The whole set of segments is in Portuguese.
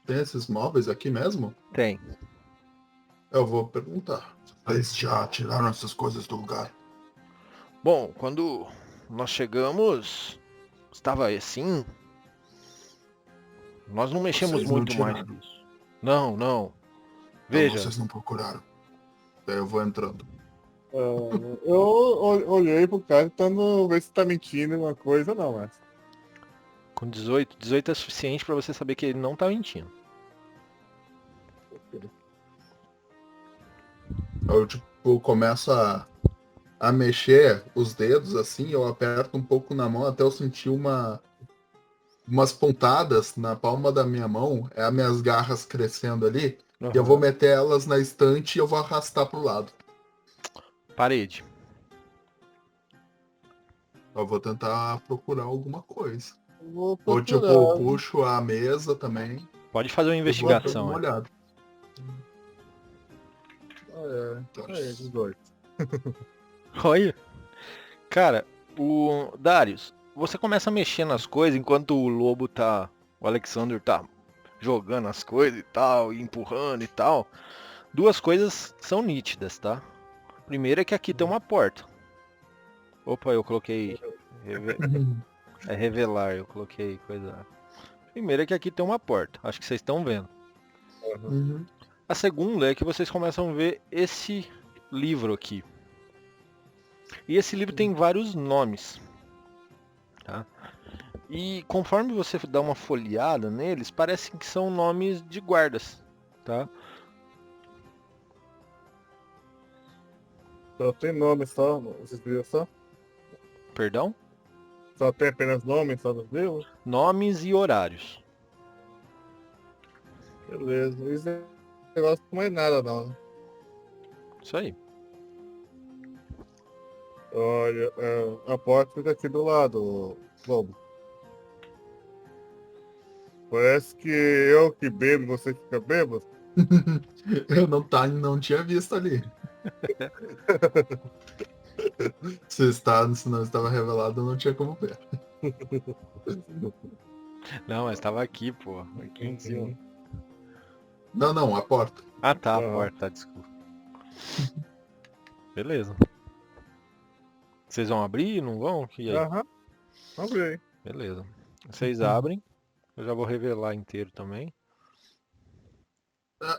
tem esses móveis aqui mesmo? Tem. Eu vou perguntar. Vocês já tiraram essas coisas do lugar? Bom, quando nós chegamos, estava assim. Nós não mexemos Vocês não muito mais tiraram. nisso. Não, não. Então Veja, vocês não procuraram. Daí eu vou entrando. Eu olhei pro cara tentando ver se tá mentindo uma coisa, não, mas. com 18 é suficiente pra você saber que ele não tá mentindo. Eu, tipo, começo a mexer os dedos assim, eu aperto um pouco na mão até eu sentir umas pontadas na palma da minha mão, é as minhas garras crescendo ali, e eu vou Aham. meter elas na estante e eu vou arrastar pro lado. Parede. Eu vou tentar procurar alguma coisa. Eu vou Ou tipo, eu procurar. puxo a mesa também Pode fazer uma e vou dando investigação uma aí. olhada. Aí, 18. Olha. Cara, o Darius, você começa a mexer nas coisas enquanto o lobo tá. O Alexander tá jogando as coisas e tal, e empurrando e tal. Duas coisas são nítidas, tá? Primeiro é que aqui tem uma porta. Opa, eu coloquei. É revelar, eu coloquei coisa. Primeiro é que aqui tem uma porta. Acho que vocês estão vendo. Uhum. A segunda é que vocês começam a ver esse livro aqui. E esse livro tem vários nomes. Tá? E conforme você dá uma folheada neles, parecem que são nomes de guardas. Tá? Só tem nome só, vocês viram só? Perdão? Só tem apenas nome só nos livros? Nomes e horários. Beleza. Isso não negócio com mais nada, não. Isso aí. Olha, a porta fica aqui do lado, Lobo. Parece que eu que bebo, você fica bêbado. Eu não tinha visto ali. Se não estava revelado, eu não tinha como ver. Não, mas tava aqui, pô. Aqui em cima. Uhum. Não, a porta. Ah, tá, a Aham. porta, desculpa. Beleza. Vocês vão abrir? Não vão? E aí? Aham. Abre aí. Beleza. Vocês abrem. Eu já vou revelar inteiro também.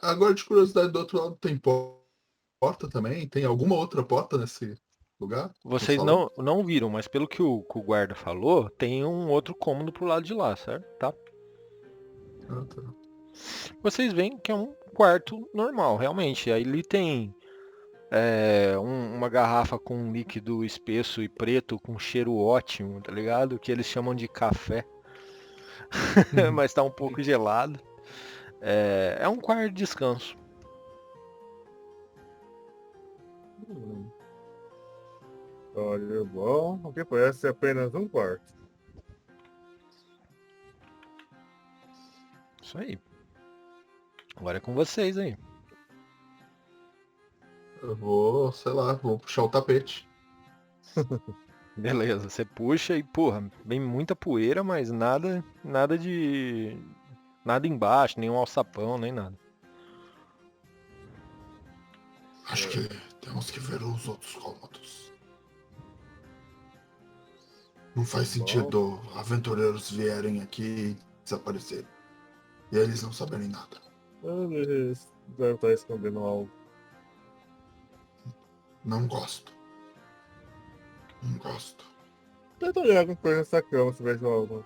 Agora, de curiosidade, do outro lado tem porta também? Tem alguma outra porta nesse lugar? No Vocês salão? não viram, mas pelo que o guarda falou, tem um outro cômodo pro lado de lá, certo? Tá? Ah, tá. Vocês veem que é um quarto normal, realmente. Aí ali tem uma garrafa com um líquido espesso e preto com cheiro ótimo, tá ligado? Que eles chamam de café, mas tá um pouco gelado. É um quarto de descanso. Hum. Olha, bom, o que parece ser apenas um quarto. Isso aí. Agora é com vocês aí. Eu vou, sei lá, vou puxar o tapete. Beleza, você puxa e, porra, vem muita poeira, mas nada de. Nada embaixo, nenhum alçapão, nem nada. Acho que temos que ver os outros cômodos. Não faz sentido aventureiros vierem aqui e desaparecerem. E eles não saberem nada. Eles devem estar escondendo algo. Não gosto. Não gosto. Tenta olhar alguma coisa nessa cama se vejo algo.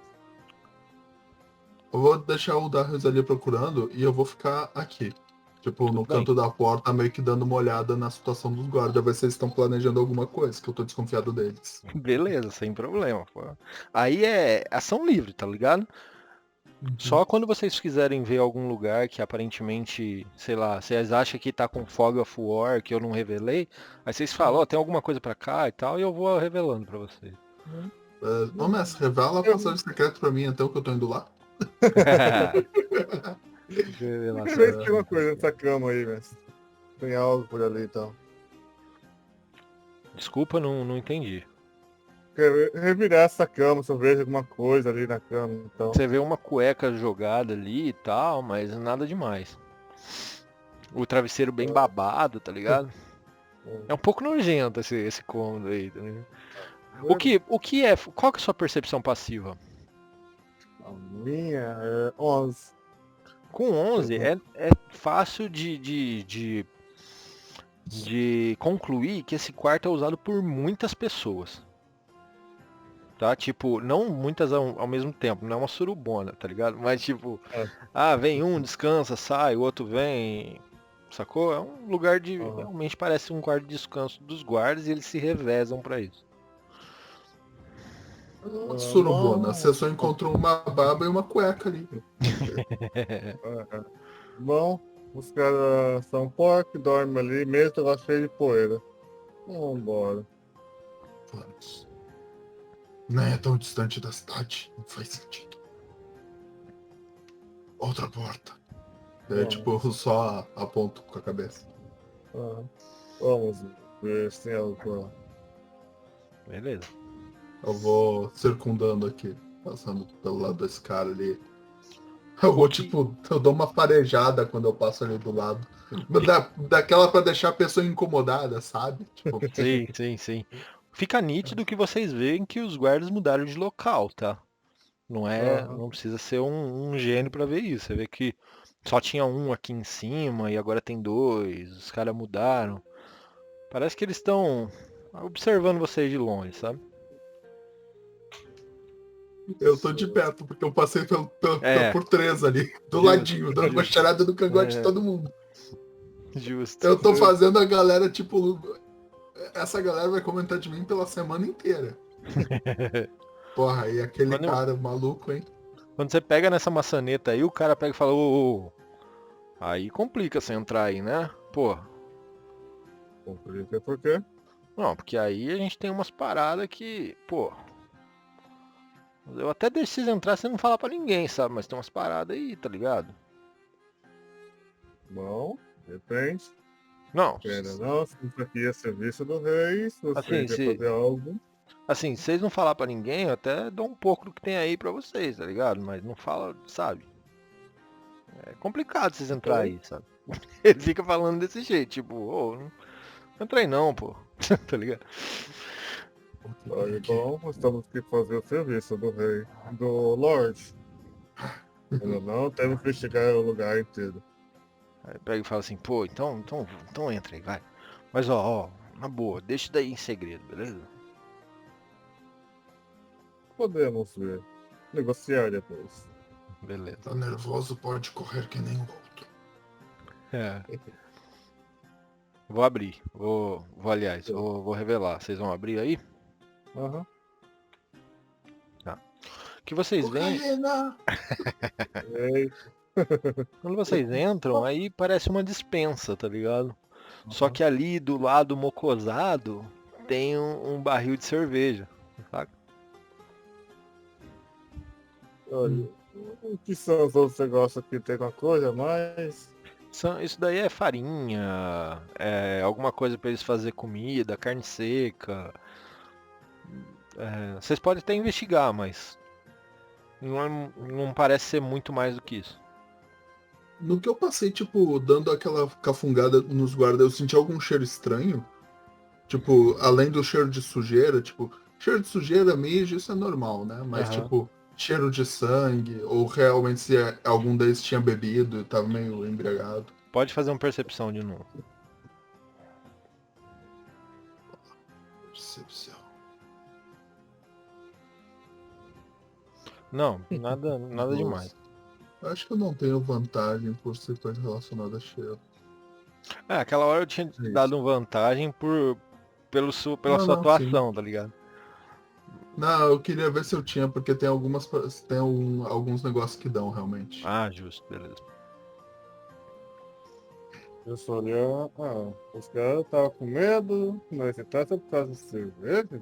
Eu vou deixar o Darius ali procurando e eu vou ficar aqui. Tipo, Tudo no bem. canto da porta, meio que dando uma olhada na situação dos guardas, ver se eles estão planejando alguma coisa, que eu tô desconfiado deles. Beleza, sem problema, pô. Aí é ação livre, tá ligado? Uhum. Só quando vocês quiserem ver algum lugar que aparentemente, sei lá, vocês acham que tá com Fog of War, que eu não revelei, aí vocês falam, ó, tem alguma coisa pra cá e tal, e eu vou revelando pra vocês. Ô, mestre, revela a passagem secreta pra mim, então, que eu tô indo lá. Quer ver se tem uma coisa nessa cama aí, velho. Tem algo por ali e tal. Desculpa, não entendi. revirar essa cama, se eu vejo alguma coisa ali na cama, então. Você vê uma cueca jogada ali e tal, mas nada demais. O travesseiro bem babado, tá ligado? É um pouco nojento esse cômodo aí, tá ligado? Qual que é a sua percepção passiva? A minha é 11. Com 11 é fácil de concluir que esse quarto é usado por muitas pessoas. Tá? Tipo, não muitas ao mesmo tempo, não é uma surubona, tá ligado? Mas tipo, vem um, descansa, sai, o outro vem, sacou? É um lugar de, realmente parece um quarto de descanso dos guardas e eles se revezam pra isso. Surubona, você só encontrou uma baba e uma cueca ali. Bom, os caras são porcos, dormem ali, mesmo lá cheio de poeira. Vambora. Vamos. Não é tão distante da cidade, não faz sentido. Outra porta. É tipo, só aponto com a cabeça. Vamos ver se tem algo. Beleza. Eu vou circundando aqui, passando pelo lado desse cara ali. Eu vou, tipo, eu dou uma farejada quando eu passo ali do lado. Daquela pra deixar a pessoa incomodada, sabe? Tipo, Sim. Fica nítido que vocês veem que os guardas mudaram de local, tá? Não precisa ser um gênio pra ver isso. Você vê que só tinha um aqui em cima e agora tem dois. Os caras mudaram. Parece que eles estão observando vocês de longe, sabe? eu tô de perto, porque eu passei por três ali, do Justo, ladinho, dando uma charada no cangote de todo mundo. Justo. Eu tô fazendo a galera, tipo, essa galera vai comentar de mim pela semana inteira. Porra, e aquele cara maluco, hein? Quando você pega nessa maçaneta aí, o cara pega e fala, ô. Aí complica você entrar aí, né? Pô. Complica por quê? Não, porque aí a gente tem umas paradas que, pô. Eu até deixo vocês entrar sem não falar pra ninguém, sabe? Mas tem umas paradas aí, tá ligado? Bom, depende. Não. Não, se isso aqui é serviço do rei, se você quer fazer algo. Assim, se vocês não falar pra ninguém, eu até dou um pouco do que tem aí pra vocês, tá ligado? Mas não fala, sabe? É complicado vocês entrar aí, sabe? Ele fica falando desse jeito, tipo, não entra aí não, pô. Tá ligado? Olha, bom, nós temos que fazer o serviço do rei, do Lorde. Não, temos que investigar o lugar inteiro. Aí pega e fala assim, pô, então entra aí, vai. Mas ó, na boa, deixa daí em segredo, beleza? Podemos ver. Negociar depois. Beleza. Tá nervoso, pode correr que nem o outro. Vou abrir. Vou revelar. Vocês vão abrir aí? Tá. O que vocês veem... Quando vocês entram, aí parece uma despensa, tá ligado? Só que ali do lado mocosado tem um barril de cerveja, saca? Olha, o que são os outros negócios aqui? Tem uma coisa a mais? Isso daí é farinha, alguma coisa pra eles fazer comida, carne seca. Vocês podem até investigar, mas não parece ser muito mais do que isso. No que eu passei, tipo, dando aquela cafungada nos guardas, eu senti algum cheiro estranho? Tipo, além do cheiro de sujeira, tipo, cheiro de sujeira, mijo, isso é normal, né? Mas, tipo, cheiro de sangue, ou realmente se algum deles tinha bebido e tava meio embriagado. Pode fazer uma percepção de novo. Percepção. Não, nada demais. Acho que eu não tenho vantagem por ser coisa relacionada a cheiro. Aquela hora eu tinha dado vantagem pela sua atuação, sim. Tá ligado? Não, eu queria ver se eu tinha, porque tem alguns negócios que dão, realmente. Ah, justo, beleza. Eu só olhei, os caras estavam com medo, mas se trata por causa de cerveja?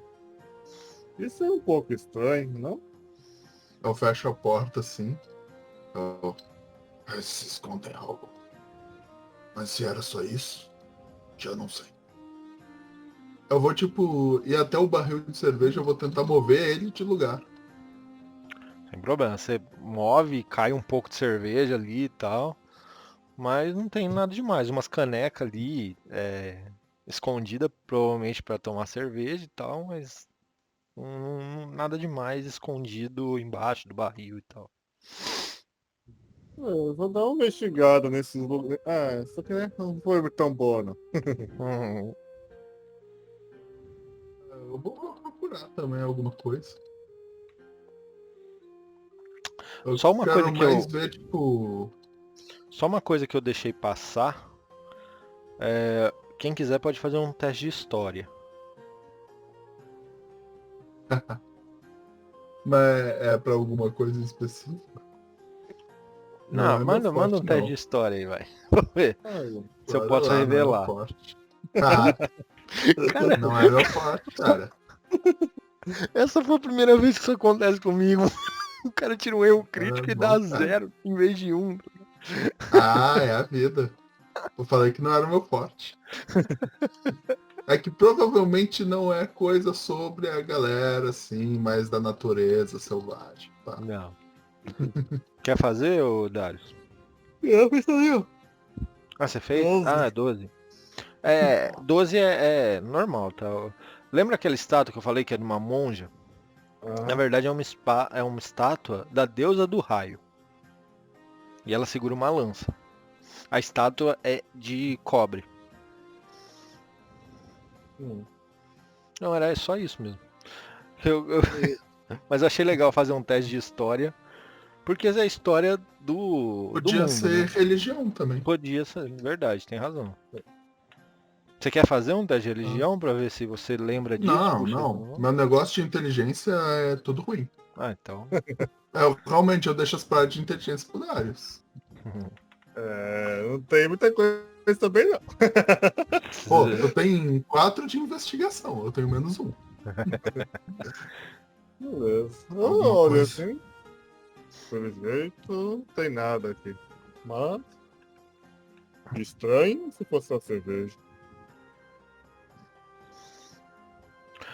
Isso é um pouco estranho, não? Eu fecho a porta assim. Se escondem algo. Mas se era só isso, já não sei. Eu vou, tipo, ir até o barril de cerveja, eu vou tentar mover ele de lugar. Sem problema, você move, cai um pouco de cerveja ali e tal, mas não tem nada demais. Umas canecas ali, escondida provavelmente para tomar cerveja e tal, mas nada demais escondido embaixo do barril e tal. Eu vou dar uma investigada nesses lugares. Ah, isso aqui né, não foi tão boa, não. Hum, Eu vou procurar também alguma coisa. Eu Só uma coisa quero que mais eu, ver, tipo... só uma coisa que eu deixei passar. Quem quiser pode fazer um teste de história. Mas é pra alguma coisa específica? Não Não, é meu manda um forte, teste de não. história aí, vai. Vou ver Ai, se eu Bora posso lá, não é meu revelar. forte. Ah, Cara, não é meu forte, cara. essa foi a primeira vez que isso acontece comigo. O cara tira um erro É crítico e bom, dá cara. 0 em vez de 1. Ah, é a vida. Eu falei que não era meu forte. É que provavelmente não é coisa sobre a galera, assim, mais da natureza selvagem. Tá? Não. Quer fazer, ô Darius? eu pensaria. Ah, você fez? 12. Ah, 12. 12 é normal, tá? Lembra aquela estátua que eu falei que é de uma monja? Na Ah, verdade é uma estátua da deusa do raio. E ela segura uma lança. A estátua é de cobre. hum. Não, era só isso mesmo. Mas eu achei legal fazer um teste de história. Porque essa é a história do Podia mundo, ser né? religião também. Podia ser, verdade, tem razão. Você quer fazer um teste de Ah. religião pra ver se você lembra disso? Não, Puxa, não. Meu negócio de inteligência é tudo ruim. ah, então. Realmente eu deixo as paradas de inteligência pro Darius. Não tem muita coisa também, não. Pô, eu tenho 4 de investigação, eu tenho menos um. Beleza. Alguma Olha coisa. assim, pelo jeito, não tem nada aqui. Mas, estranho se fosse a cerveja.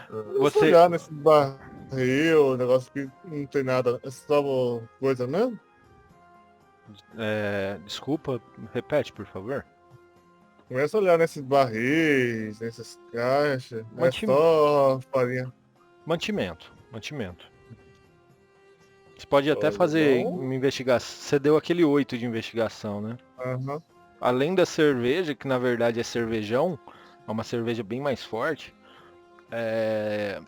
Deixa eu Você, olhar nesse barril, negócio que não tem nada. É só coisa mesmo? desculpa, repete, por favor. Começa a olhar nesses barris, nessas caixas. É Manti- só farinha. Mantimento, mantimento. Você pode até Olha, fazer bom. uma investigação. Você deu aquele 8 de investigação, né? Aham. Além da cerveja, que na verdade é cervejão, é uma cerveja bem mais forte, é,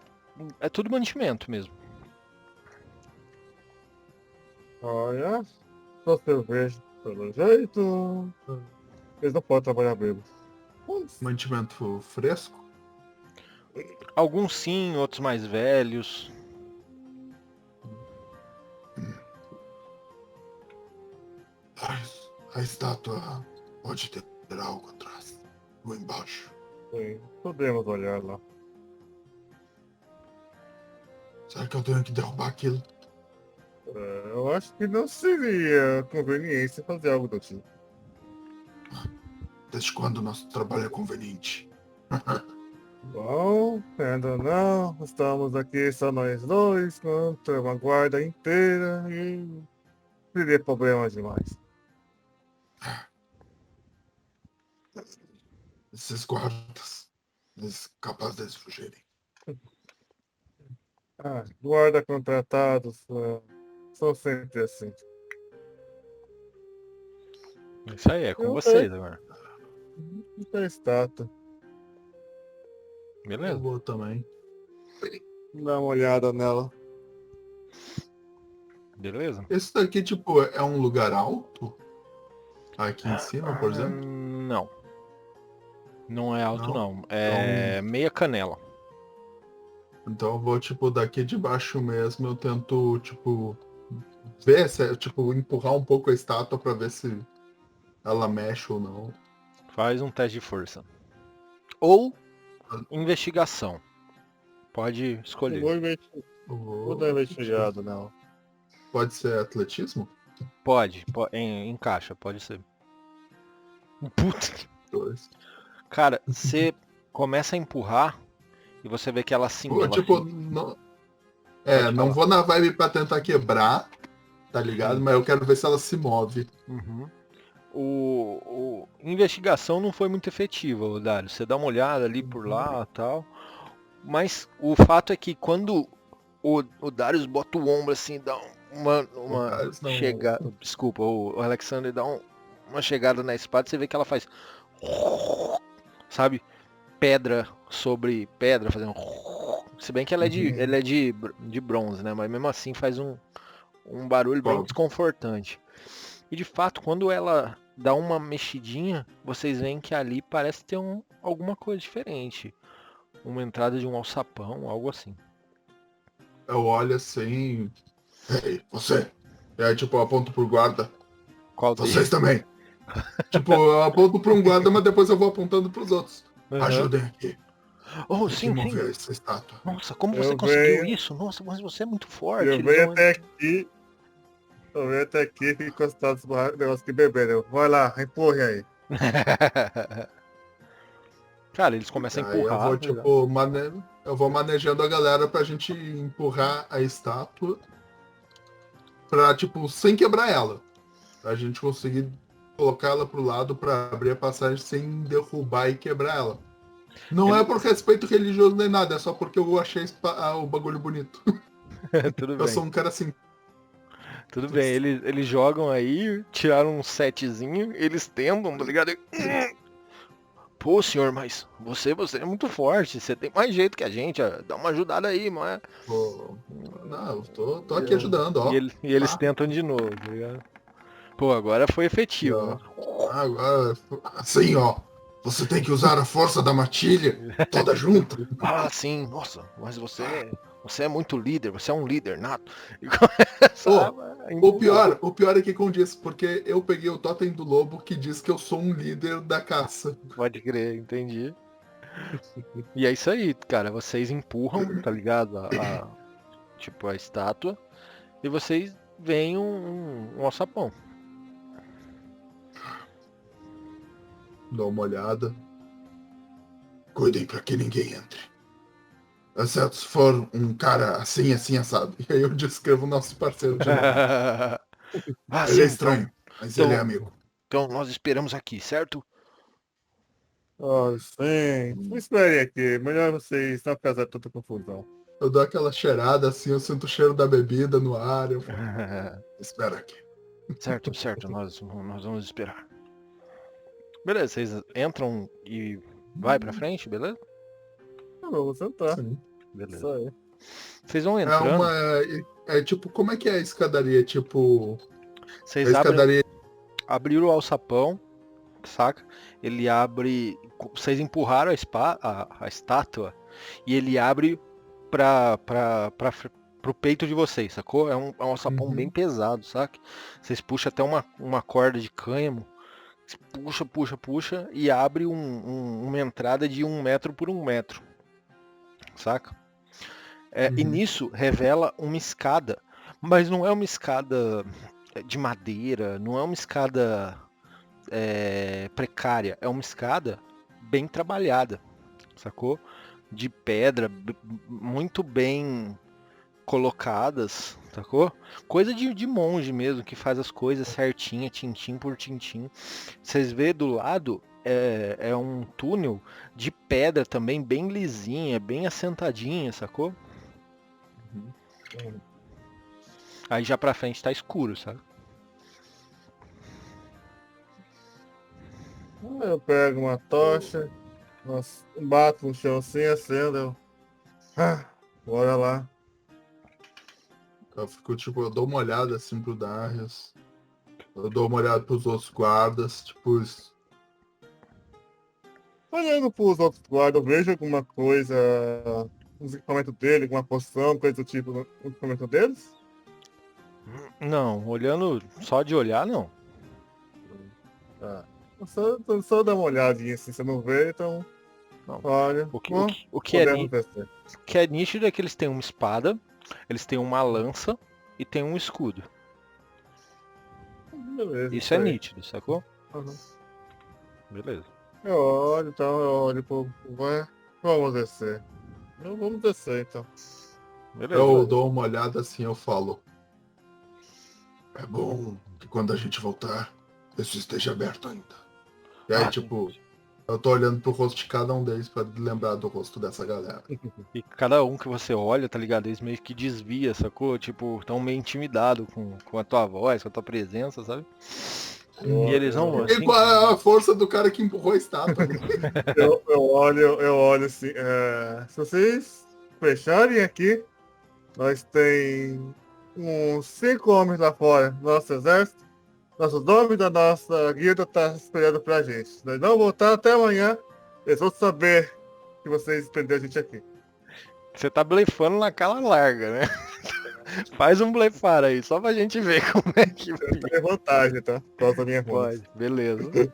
é tudo mantimento mesmo. Olha, só cerveja. Pelo jeito, eles não podem trabalhar bêbado. Mantimento fresco. Alguns sim, outros mais velhos. A estátua pode ter algo atrás. Ou embaixo. Sim, podemos olhar lá. Será que eu tenho que derrubar aquilo? Eu acho que não seria conveniência fazer algo do tipo. Desde quando o nosso trabalho é conveniente? Bom, ainda não, estamos aqui só nós dois, contra uma guarda inteira e seria problema demais. Esses guardas, eles capazes deles fugirem. Guarda contratados são sempre assim. Isso aí, é com Eu vocês agora. tenho estátua. Eu Beleza? vou também. Dá uma olhada nela. Beleza? Esse daqui, tipo, é um lugar alto? Aqui em cima, por exemplo? Não. Não é alto, Não? não. É meia canela. Então eu vou, tipo, daqui de baixo mesmo, eu tento, tipo, ver, se, tipo, empurrar um pouco a estátua pra ver se ela mexe ou não. Faz um teste de força. Ou investigação. Pode Eu escolher. vou dar uma investigada nela. Pode ser atletismo? Pode, encaixa, pode ser. Puta. Dois. Cara, você começa a empurrar E você vê que ela assim, ela Tipo, fica... não, Pode não falar. vou na vibe pra tentar quebrar, tá ligado? Sim. Mas eu quero ver se ela se move. Uhum. Investigação não foi muito efetiva, ô Dário. Você dá uma olhada ali por lá e tal. Mas o fato é que quando o Darius bota o ombro assim, dá uma Mas não. chegada. Desculpa, o Alexander dá uma chegada na espada, você vê que ela faz. Sabe? Pedra sobre pedra, fazendo. Se bem que ela é de bronze, né? Mas mesmo assim faz um barulho bem Cobre. desconfortante. E de fato, quando ela dá uma mexidinha, vocês veem que ali parece ter alguma coisa diferente. Uma entrada de um alçapão, algo assim. Eu olho assim. Ei, você! E aí, tipo, eu aponto pro guarda. Qual Vocês deles? também! Tipo, eu aponto pra um guarda, mas depois eu vou apontando pros outros. Uhum. Ajudem aqui. Oh, Tem que sim, sim. mover essa estátua. Nossa, como você Eu conseguiu venho, isso? Nossa, mas você é muito forte. eu Eles venho dão. até aqui. Eu venho até aqui e fico encostado no negócio de beber, né? Vai lá, empurre aí. Cara, eles começam a Aí eu empurrar, vou, tá ligado? tipo, eu vou manejando a galera pra gente empurrar a estátua pra, tipo, sem quebrar ela. Pra gente conseguir colocar ela pro lado pra abrir a passagem sem derrubar e quebrar ela. Não é Ele- por respeito religioso nem nada, é só porque eu achei o bagulho bonito. Tudo Eu bem, sou um cara assim. tudo bem. Eles jogam aí, tiraram um setzinho, eles tentam, tá ligado? Pô, senhor, mas você é muito forte, você tem mais jeito que a gente, ó, dá uma ajudada aí, não é? Pô, não, eu tô E, aqui ajudando, ó. e eles Tá? tentam de novo, tá ligado? Pô, agora foi E, efetivo, né? ó. Agora, assim, ó. Você tem que usar a força da matilha toda junta. Ah, sim, nossa, mas você é muito líder, você é um líder nato. E começa Pô, a empurrar. o pior é que condiz, porque eu peguei o totem do lobo que diz que eu sou um líder da caça. Pode crer, entendi. E é isso aí, cara. Vocês empurram, tá ligado? Tipo, a estátua. E vocês veem um alçapão. Dou uma olhada. Cuidem pra que ninguém entre. Exceto se for um cara assim, assim, assado. E aí eu descrevo o nosso parceiro de novo. Ah, Ele sim, é então. estranho, mas ele é Então, amigo. então nós esperamos aqui, certo? Oh, sim. Não espere aqui. Melhor vocês não causar tanta confusão. Eu dou aquela cheirada assim, eu sinto o cheiro da bebida no ar. Eu falo, espera aqui. Certo, certo, nós vamos esperar. Beleza, vocês entram e vai pra frente, beleza? Ah, vamos sentar. Sim. Beleza. Isso aí. Vocês vão É uma. entrando, É tipo, como é que é a escadaria? Tipo. A vocês escadaria. abriram o alçapão, saca? Ele abre. Vocês empurraram a estátua e ele abre pro peito de vocês, sacou? É um alçapão bem Uhum. pesado, saca? Vocês puxam até uma corda de cânhamo, puxa, puxa, puxa e abre uma entrada de 1 metro por 1 metro, saca? E Uhum. nisso revela uma escada, mas não é uma escada de madeira, não é uma escada precária, é uma escada bem trabalhada, sacou? De pedra, muito bem colocadas, sacou? Coisa de monge mesmo, que faz as coisas certinha, tintim por tintim. Vocês vê do lado, é um túnel de pedra também, bem lisinha, bem assentadinha, sacou? Aí já pra frente tá escuro, sabe? Eu pego uma tocha, bato no chão assim, acendo. Bora lá. Eu fico, tipo, eu dou uma olhada assim pro Darius. Eu dou uma olhada pros outros guardas, tipo, Olhando pros outros guardas, eu vejo alguma coisa nos equipamentos dele, alguma poção, coisa do tipo no equipamento deles? Não, olhando só de olhar, não. Tá. Eu só dar uma olhadinha assim, você não vê, então. Não. Olha. O que Podemos descer. é nítido é que eles têm uma espada, eles têm uma lança e tem um escudo. Beleza, Isso é aí. nítido, sacou? Uhum. Beleza. Eu olho, então, eu olho pro. Vamos descer. Então vamos descer, então. Beleza. Eu dou uma olhada assim, eu falo. É bom que quando a gente voltar, isso esteja aberto ainda. E aí, Ah, tipo, eu tô olhando pro rosto de cada um deles pra lembrar do rosto dessa galera. e cada um que você olha, tá ligado? Eles meio que desvia, sacou? Tipo, tão meio intimidado com a tua voz, com a tua presença, sabe? E eles vão E assim. com a força do cara que empurrou a estátua. Eu olho assim. Se vocês fecharem aqui, nós tem uns 5 homens lá fora do nosso exército. Nosso nome da nossa guilda tá esperando pra gente. Nós não voltar até amanhã. Eles vão saber que vocês prenderam a gente aqui. Você tá blefando na cala larga, né? Faz um blefar aí, só pra gente ver como é que Tem vantagem, tá? Por causa da minha voz. pode. Beleza.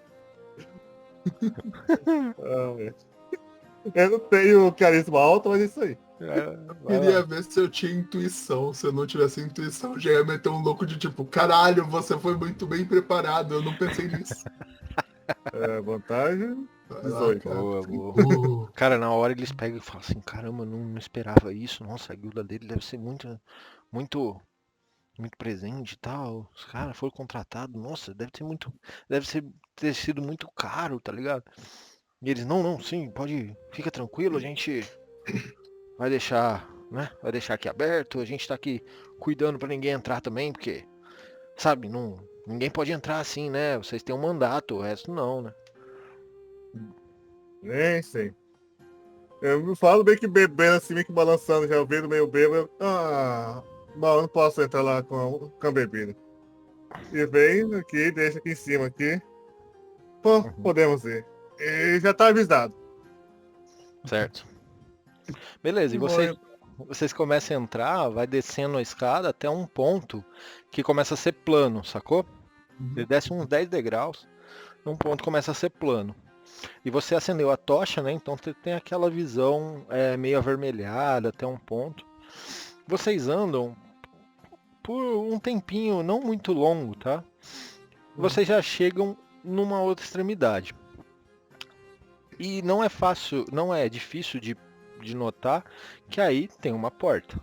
Eu não tenho carisma alto, mas é isso aí. Vai Queria lá. ver se eu tinha intuição. Se eu não tivesse intuição, eu já ia meter um louco de tipo, caralho, você foi muito bem preparado, eu não pensei nisso. Vantagem Vai lá, 18. cara. Boa, boa. Uh, Cara, na hora eles pegam e falam assim, caramba, não esperava isso. Nossa, a guilda dele deve ser muito, muito presente e tal. Os caras foram contratados. Nossa, ter sido muito caro, tá ligado? E eles, não, sim, pode, fica tranquilo, a gente vai deixar, né? Vai deixar aqui aberto. A gente tá aqui cuidando pra ninguém entrar também, porque, sabe, ninguém pode entrar assim, né? Vocês têm um mandato, o resto não, né? Nem sei. Eu me falo meio que bebendo assim, meio que balançando, já ouvindo meio bêbado. Bom, eu não posso entrar lá com a bebida. E vem aqui, deixa aqui em cima aqui. Pô, Uhum. podemos ir. E já tá avisado. Certo. Beleza, e E vou vocês começam a entrar, vai descendo a escada até um ponto que começa a ser plano, sacou? Ele desce uns 10 degraus, num ponto começa a ser plano. E você acendeu a tocha, né? Então você tem aquela visão meio avermelhada até um ponto. Vocês andam por um tempinho não muito longo, tá? Vocês já chegam numa outra extremidade. E não é fácil, não é difícil de notar que aí tem uma porta.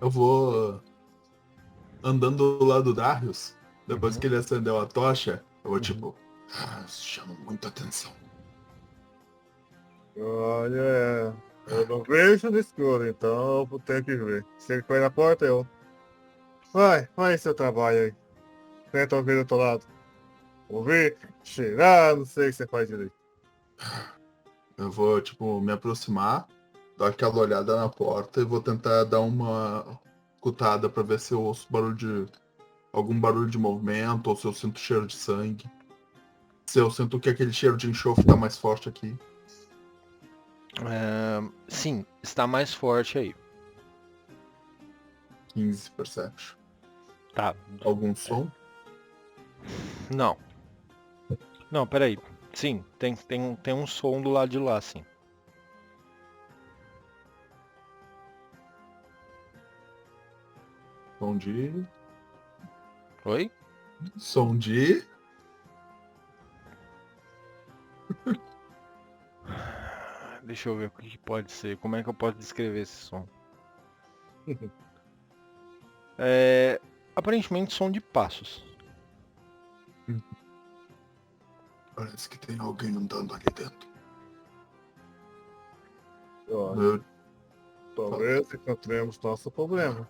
eu vou andando do lado do Darius. Depois Uhum. que ele acendeu a tocha, eu vou tipo, isso chama muita atenção. Olha, eu não vejo no escuro, então eu tenho que ver. Se ele foi na porta, eu. Vai seu trabalho aí. Tenta ouvir do outro lado. Ouvir, cheirar, não sei o que você faz direito. Eu vou, tipo, me aproximar, dar aquela olhada na porta e vou tentar dar uma escutada pra ver se eu ouço algum barulho de movimento ou se eu sinto cheiro de sangue. Se eu sinto que aquele cheiro de enxofre tá mais forte aqui. Sim, está mais forte aí. 15 perception. Tá. Algum som? Não. Não, peraí. Sim, tem um som do lado de lá, sim. Som de. Oi? Som de. Deixa eu ver o que pode ser. Como é que eu posso descrever esse som? Aparentemente som de passos. Parece que tem alguém andando ali dentro. Olha, Eu- talvez encontremos nosso problema.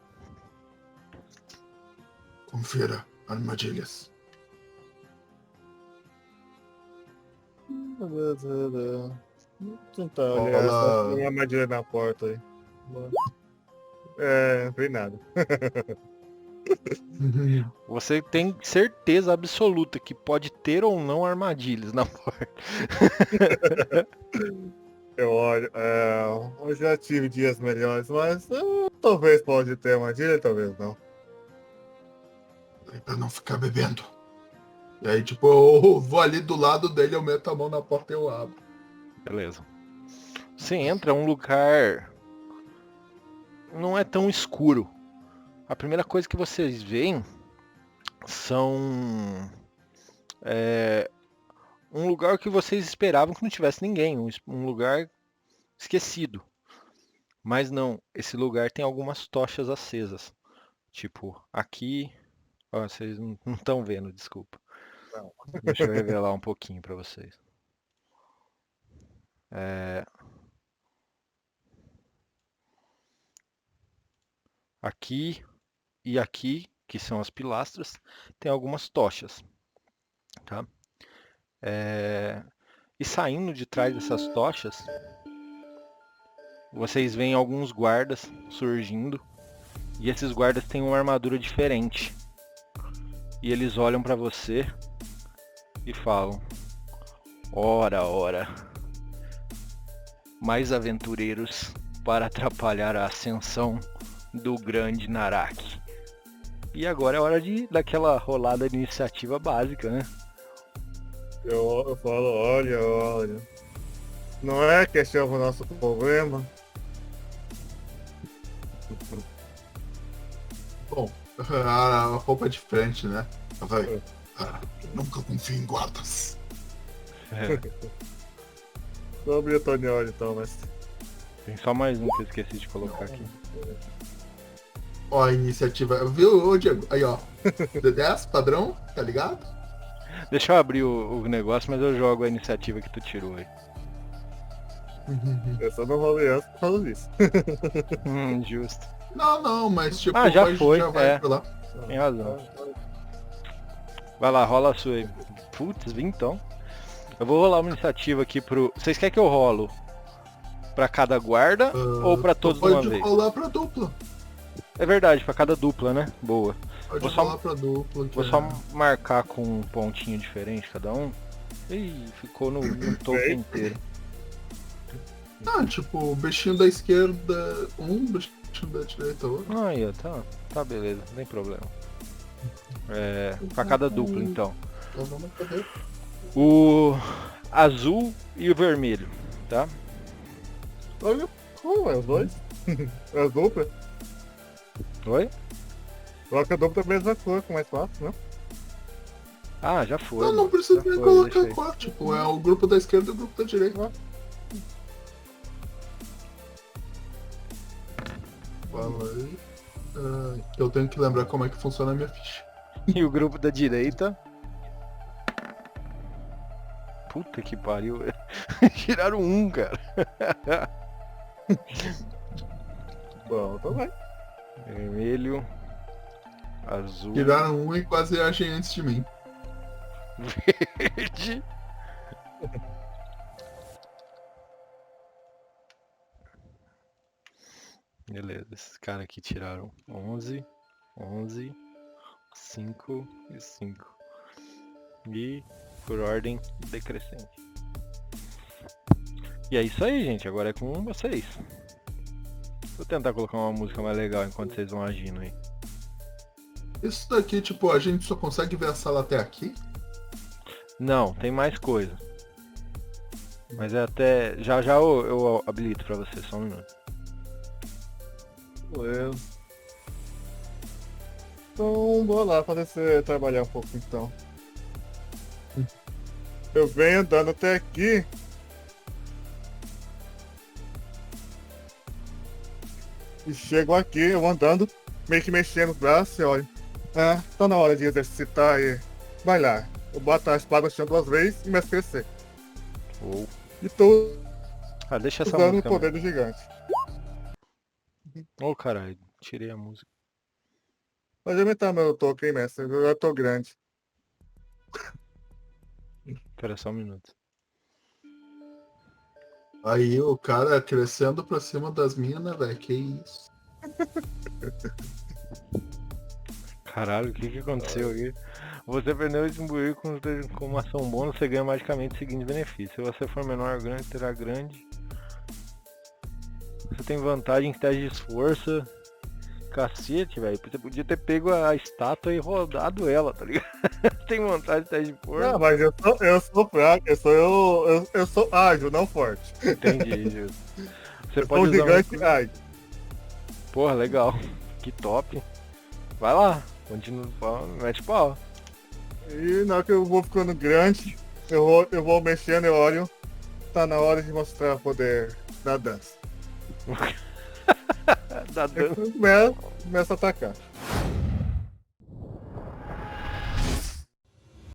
Confira armadilhas. Vou tentar olhar essa tem uma armadilha na porta aí. Não tem nada. Você tem certeza absoluta que pode ter ou não armadilhas na porta. Eu olho, eu já tive dias melhores, mas talvez pode ter armadilha, talvez não. Pra não ficar bebendo. E aí, tipo, eu vou ali do lado dele, eu meto a mão na porta e eu abro. Beleza. Você entra, é um lugar. Não é tão escuro. A primeira coisa que vocês veem são. Um lugar que vocês esperavam que não tivesse ninguém. Um lugar esquecido. Mas não, esse lugar tem algumas tochas acesas. Tipo, aqui. Ó, vocês não estão vendo, desculpa. Não. Deixa eu revelar um pouquinho pra vocês. Aqui e aqui, que são as pilastras, tem algumas tochas, tá? E saindo de trás dessas tochas, vocês veem alguns guardas surgindo. E esses guardas têm uma armadura diferente. E eles olham pra você e falam: ora, ora, mais aventureiros para atrapalhar a ascensão do grande Narak. E agora é hora daquela rolada de iniciativa básica, né? Eu falo, olha. Não é que esse é o nosso problema. Bom, a roupa é diferente, né? Vai. Nunca confio em guardas. Sobre o Tonioli, então, mas... Tem só mais um que eu esqueci de colocar aqui. Ó, a iniciativa. Viu, ô Diego? Aí, ó. D10, padrão, tá ligado? Deixa eu abrir o negócio, mas eu jogo a iniciativa que tu tirou aí. Eu só não rolei antes por causa disso. Justo. Não, mas tipo, Ah, já hoje foi, já vai é. pra lá. Tem razão. Vai lá, rola a sua aí. Putz, vim então. Eu vou rolar uma iniciativa aqui pro... Vocês querem que eu rolo pra cada guarda ou pra todos de uma Pode vez? rolar pra dupla. É verdade, pra cada dupla, né? Boa. Pode Vou só- rolar pra dupla. Vou só marcar com um pontinho diferente cada um. Ih, ficou no token inteiro. Ah, tipo, o bichinho da esquerda um, o bichinho da direita outro. Aí, ó, tá beleza, não tem problema. Pra cada dupla então. Então vamos fazer. O azul e o vermelho, tá? Olha, é os dois. É as duplas. Oi? Coloca a dupla da mesma cor, que é mais fácil, né? Ah, já foi. Não precisa já nem foi, colocar deixa aí. cor, tipo, é o grupo da esquerda e o grupo da direita. Fala aí. Eu tenho que lembrar como é que funciona a minha ficha. E o grupo da direita. Puta que pariu. Tiraram um, cara. Bom, então vai. Vermelho. Azul. Tiraram um e quase agem antes de mim. Verde. Beleza, esses caras aqui tiraram 11, 5 e 5. E por ordem decrescente. E é isso aí, gente. Agora é com vocês. Vou tentar colocar uma música mais legal enquanto vocês vão agindo aí. Isso daqui, tipo, a gente só consegue ver a sala até aqui? Não, tem mais coisa. Mas é até... Já eu habilito pra você, só um minuto. Beleza. Então, bora lá fazer você trabalhar um pouco então. Eu venho andando até aqui. E chego aqui, eu vou andando, meio que mexendo os braços e olho. Ah, tá na hora de exercitar e vai lá. Eu boto a espada no chão 2 vezes e começo a crescer. Ou... E tô Ah, deixa essa usando o música. poder do gigante. Ô, caralho, tirei a música. Pode aumentar meu token, mestre. Eu já tô grande. Espera só um minuto. Aí o cara crescendo pra cima das minas, velho, que isso. Caralho, o que aconteceu aqui? Você aprendeu a distribuir com uma ação bônus, você ganha magicamente o seguinte benefício. Se você for menor ou grande, terá grande. Você tem vantagem em teste de esforço. Cacete, velho. Você podia ter pego a estátua e rodado ela, tá ligado? Tem vantagem em teste de força. Não, mas eu sou fraco, eu sou ágil, não forte. Entendi, justo. Você Eu sou pode um usar gigante ágil. Porra, legal. Que top. Vai lá. Continua. Mete pau. E na hora que eu vou ficando grande, eu vou mexendo e olho. Tá na hora de mostrar poder da dança. Da dança. Começa a atacar.